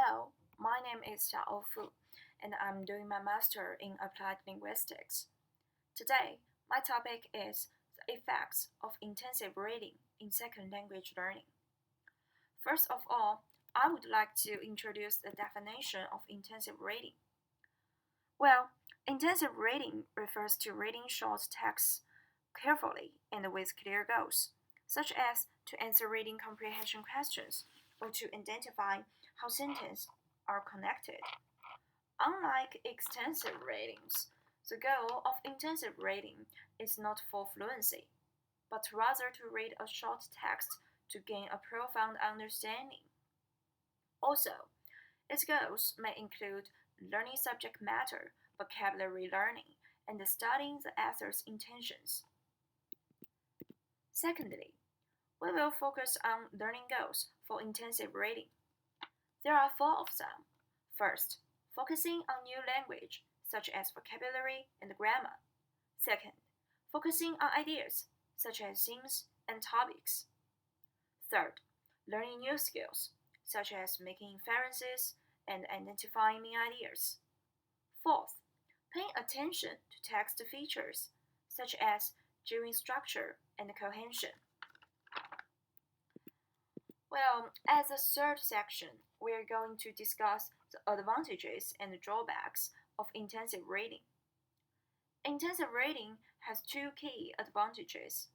Hello, my name is Xiaoou Fu, and I'm doing my master in Applied Linguistics. Today, my topic is the effects of intensive reading in second language learning. First of all, I would like to introduce the definition of intensive reading. Well, intensive reading refers to reading short texts carefully and with clear goals, such as to answer reading comprehension questions or to identify how sentences are connected. Unlike extensive readings, the goal of intensive reading is not for fluency, but rather to read a short text to gain a profound understanding. Also, its goals may include learning subject matter, vocabulary learning, and studying the author's intentions. Secondly, we will focus on learning goals for intensive reading. There are four of them. First, focusing on new language, such as vocabulary and grammar. Second, focusing on ideas, such as themes and topics. Third, learning new skills, such as making inferences and identifying main ideas. Fourth, paying attention to text features, such as during structure and cohesion. Well, as a third section, we are going to discuss the advantages and drawbacks of intensive reading. Intensive reading has two key advantages.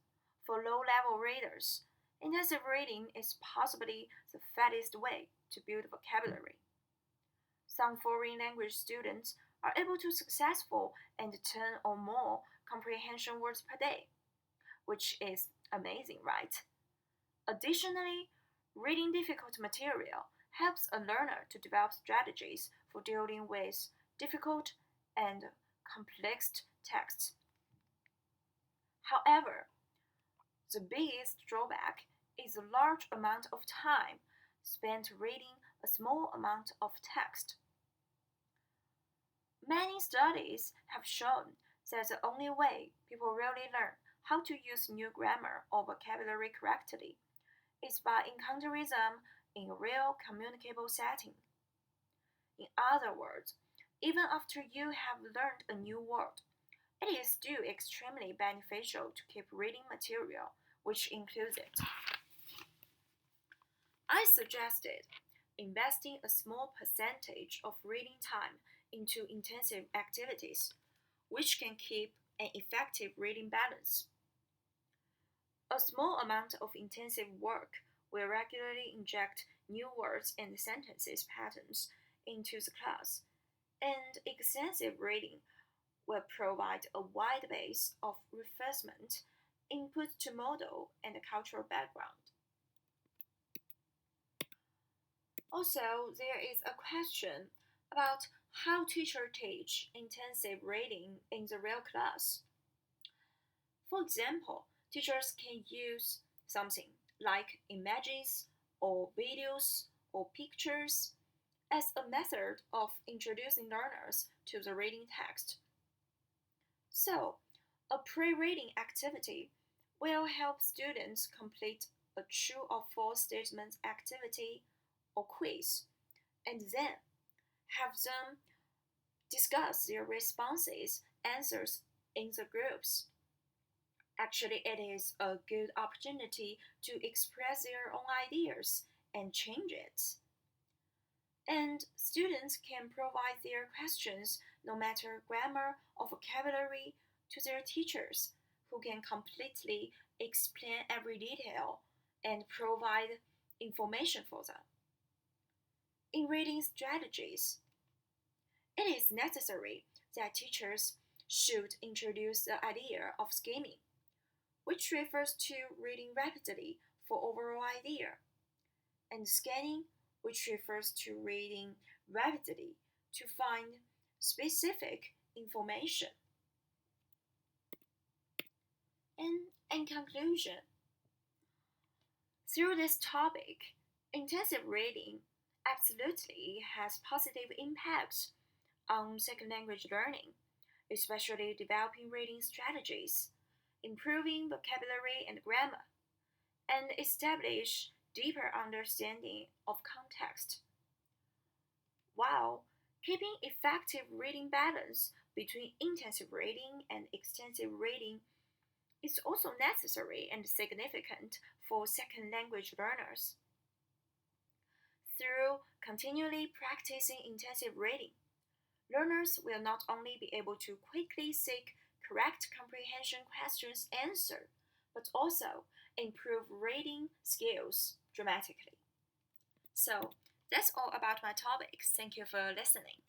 For low-level readers, intensive reading is possibly the fastest way to build vocabulary. Some foreign language students are able to successful and 10 or more comprehension words per day, which is amazing, right? Additionally, reading difficult material helps a learner to develop strategies for dealing with difficult and complex texts. However, the biggest drawback is the large amount of time spent reading a small amount of text. Many studies have shown that the only way people really learn how to use new grammar or vocabulary correctly is by encountering them in a real communicable setting. In other words, even after you have learned a new word, it is still extremely beneficial to keep reading material, which includes it. I suggested investing a small percentage of reading time into intensive activities, which can keep an effective reading balance. A small amount of intensive work will regularly inject new words and sentences patterns into the class, and extensive reading will provide a wide base of reinforcement input to model and cultural background. Also, there is a question about how teachers teach intensive reading in the real class. For example, teachers can use something like images or videos or pictures as a method of introducing learners to the reading text. So, a pre-reading activity will help students complete a true or false statement activity or quiz, and then have them discuss their responses, answers in the groups. Actually, it is a good opportunity to express their own ideas and change it. And students can provide their questions, no matter grammar or vocabulary, to their teachers, who can completely explain every detail and provide information for them. In reading strategies, it is necessary that teachers should introduce the idea of skimming, which refers to reading rapidly for overall idea, and scanning, which refers to reading rapidly to find specific information. And in conclusion, through this topic, intensive reading absolutely has positive impacts on second language learning, especially developing reading strategies, improving vocabulary and grammar, and establish deeper understanding of context. while keeping effective reading balance between intensive reading and extensive reading is also necessary and significant for second language learners. Through continually practicing intensive reading, learners will not only be able to quickly seek correct comprehension questions answered, but also improve reading skills dramatically. So, that's all about my topics. Thank you for listening.